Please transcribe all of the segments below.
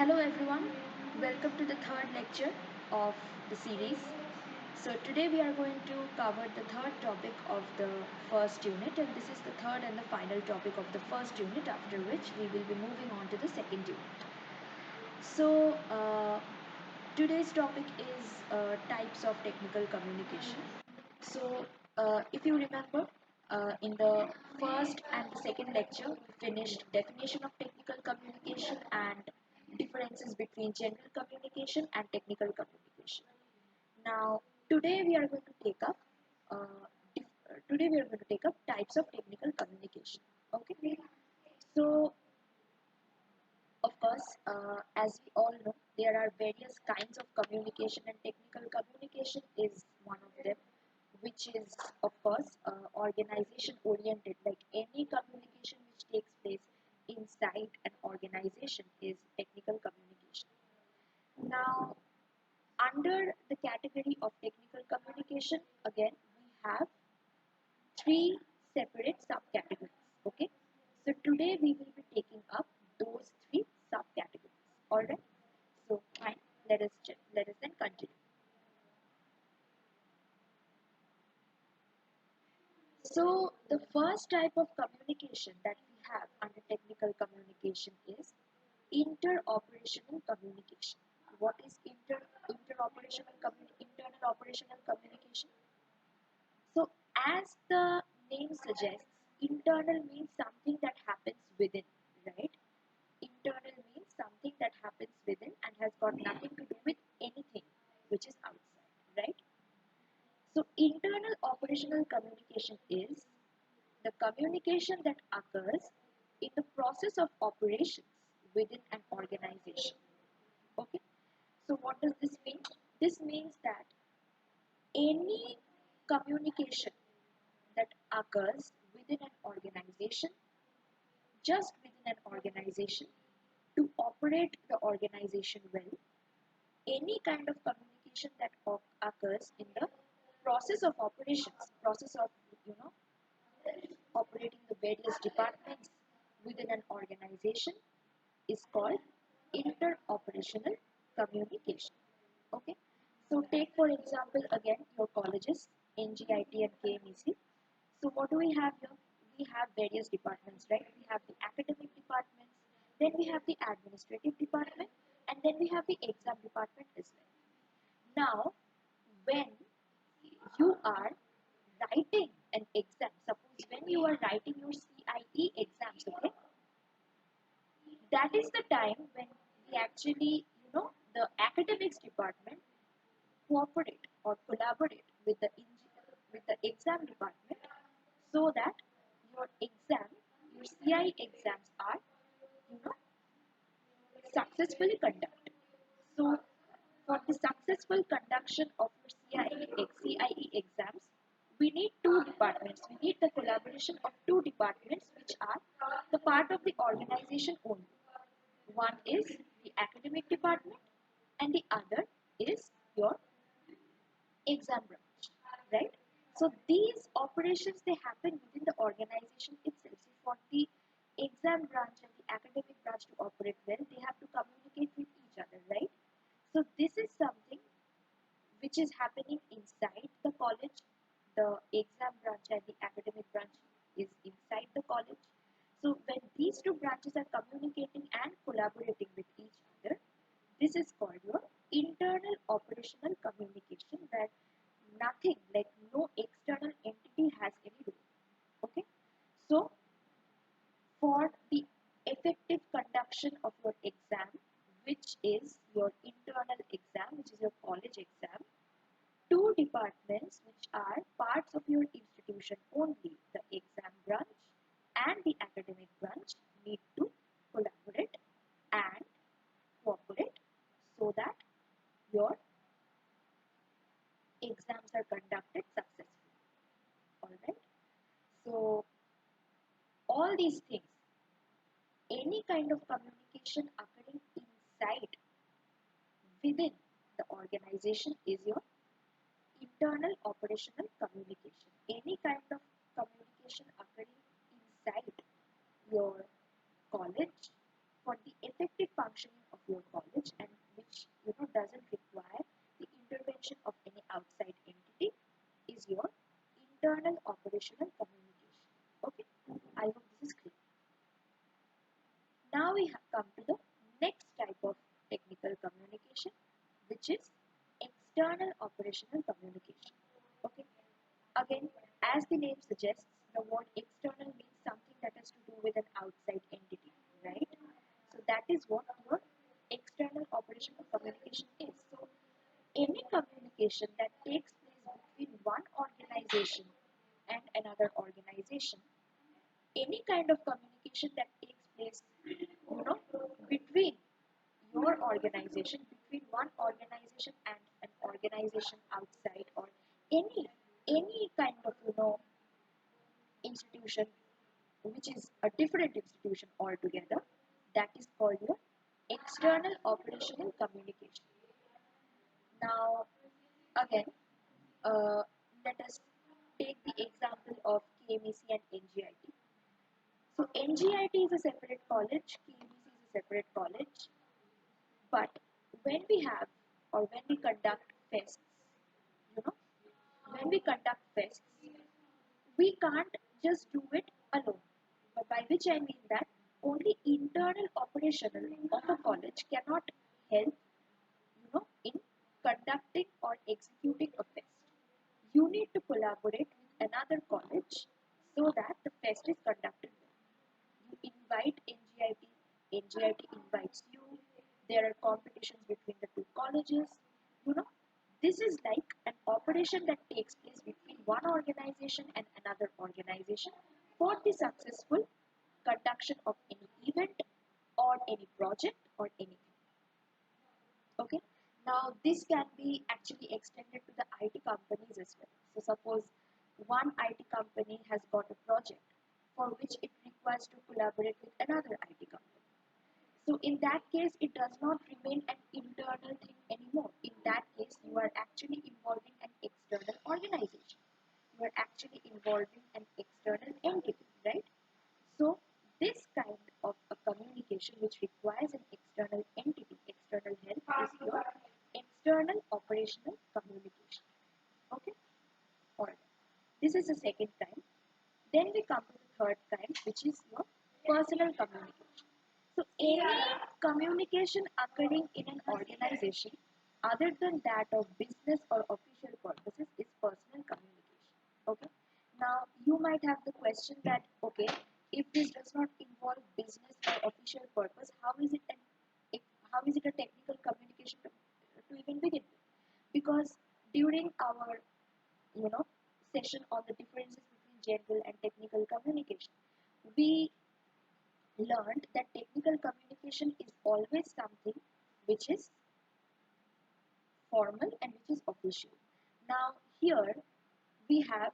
Hello everyone, welcome to the third lecture of the series. So today we are going to cover the third topic of the first unit, and this is the third and the final topic of the first unit, after which we will be moving on to the second unit. So today's topic is types of technical communication. So if you remember, in the first and the second lecture, we finished definition of technical communication and differences between general communication and technical communication. Now, today we are going to take up types of technical communication. Okay, so of course, as we all know, there are various kinds of communication, and technical communication is one of them, which is, of course, organization oriented. Like any communication which takes place inside an organization is technical communication. Now, under the category of technical communication, again, we have three separate subcategories. Okay, so today we will be taking up those three subcategories. All right. So fine. Let us then continue. So the first type of communication that we have under technical communication is interoperational communication. What is internal operational communication? So as the name suggests, internal means something that happens within, right? Internal means something that happens within and has got nothing to do with anything which is outside, right? So internal operational communication is the communication that occurs in the process of operations within an organization. Okay, so what does this mean? This means that any communication that occurs within an organization, just within an organization, to operate the organization well, any kind of communication that occurs in the process of you know operating the various departments within an organization is called interoperational communication. Okay, so take for example again your colleges, NGIT and KMEC. So what do we have here? We have various departments, right? We have the academic departments, then we have the administrative department, and then we have the exam department as well. Now, when you are writing an exam, suppose when you are writing your CIE exams, okay, that is the time when we actually, the academics department cooperate or collaborate with the exam department so that your CIE exams are, you know, successfully conducted. So, for the successful conduction of your CIE exams, we need two departments. We need the collaboration of two departments which are the part of the organization only. One is the academic department and the other is your exam branch, right? So these operations, they happen within the organization itself. So for the exam branch and the academic branch to operate well, they have to communicate with each other, right? So this is something which is happening inside the college. The exam branch and the academic branch is inside the college. So when these two branches are communicating and collaborating with each other, this is called your internal operational communication, where nothing, like no external entity has any role. Okay, so for the effective conduction of your exam, which is your internal exam, which is your college exam, two departments which are parts of your institution only, the exam branch and the academic branch, need to collaborate and cooperate so that your exams are conducted successfully. Alright. So all these things, any kind of communication occurring inside, within the organization is your internal operational communication. Any kind of communication occurring inside your college for the effective functioning of your college and which doesn't require the intervention of any outside entity is your internal operational communication. Okay, I hope this is clear. Now we have come to the next type of technical communication, which is external operational communication. Okay, again, as the name suggests, the word external means something that has to do with an outside entity, right? So that is what your external operational communication is. So any communication that takes place between one organization and another organization, any kind of communication that takes place, between your organization, between one organization and an organization outside, or any kind of institution which is a different institution altogether, that is called your external operational communication. Now, again, uh, let us take the example of KMEC and NGIT. So NGIT is a separate college, KMEC is a separate college, but when we have or when we conduct fests, you know, when we conduct fests, we can't just do it alone. But by which I mean that only internal operational of a college cannot help, in conducting or executing a fest. You need to collaborate with another college so that the fest is conducted well. You invite NGIT, NGIT invites you. There are competitions between the two colleges. You know, this is like an operation that takes place between one organization and another organization for the successful conduction of any event or any project or anything. Okay. Now this can be actually extended to the IT companies as well. So suppose one IT company has got a project for which it requires to collaborate with another IT company. So in that case, it does not remain an internal thing anymore. In that case, you are actually involving an external organization. You are actually involving an external entity, right? So this kind of a communication which requires an external entity, external help, is your external operational communication. Okay? Alright. This is the second kind. Then we come to the third kind, which is your personal communication. So any communication occurring in an organization other than that of business or official purposes is personal communication. Okay. Now you might have the question that okay, if this does not involve business or official purpose, how is it a technical communication to even begin with? Because during our you know session on the differences between general and technical communication, we learned that technical communication is always something which is formal and which is official. Now here we are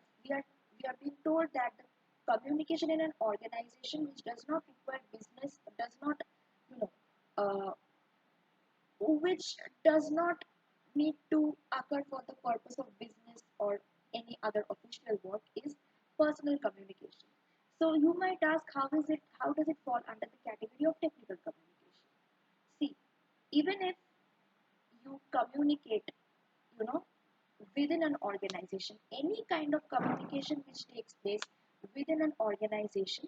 being told that the communication in an organization which does not require business, does not you know uh, which does not need to occur for the purpose of business or any other official work is personal communication. So you might ask, how does it fall under the category of technical communication? See, even if you communicate, you know, within an organization, any kind of communication which takes place within an organization,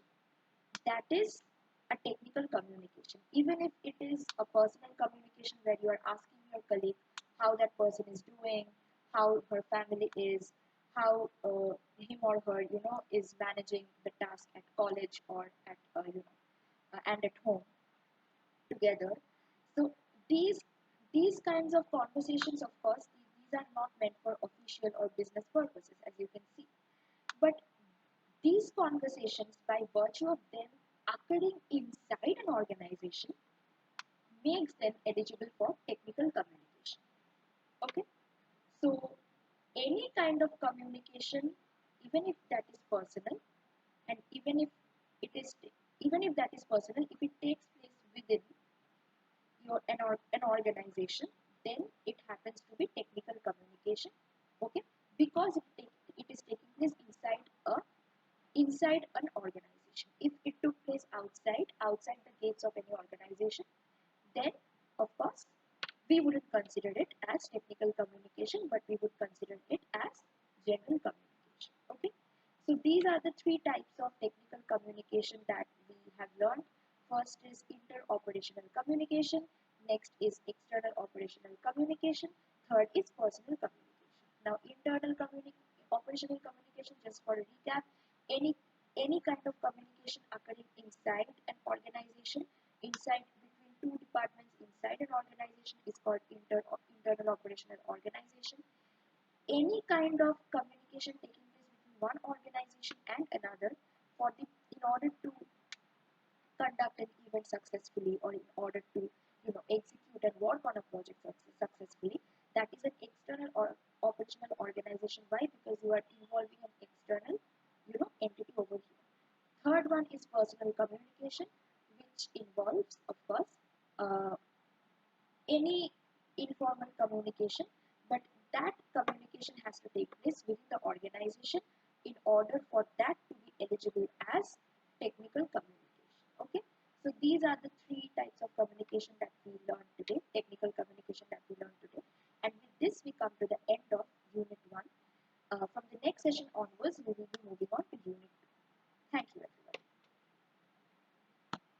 that is a technical communication. Even if it is a personal communication where you are asking your colleague how that person is doing, how her family is, how him or her, is managing the task at college or at, and at home together. So these these kinds of conversations, of course, these are not meant for official or business purposes, as you can see. But these conversations, by virtue of them occurring inside an organization, makes them eligible for technical communication. Okay, so any kind of communication, even if that is personal, and even if that is personal, if it takes place within an organization, then it happens to be technical communication. Okay, because it is taking place inside an organization. If it took place outside the gates of any organization, then of course we wouldn't consider it as technical communication, but we would consider it as general communication. Okay, so these are the three types of technical communication that we have learned. First is inter-operational communication, next is external operational communication, third is personal communication. Now operational communication, just for a recap, any any kind of communication occurring inside an organization, inside between two departments inside an organization is called internal operational organization. Any kind of communication taking place between one organization and another for the in order to conduct an event successfully, or in order to execute and work on a project successfully, that is an external or operational organization. Why? Because you are involving an external entity over here. Third one is personal communication, which involves of course uh, any informal communication, but that communication has to take place within the organization in order for that to be eligible as technical communication. Okay, so these are the three types of communication that we learned today, technical communication that we learned today. And with this, we come to the end of Unit 1. From the next session onwards, we will be moving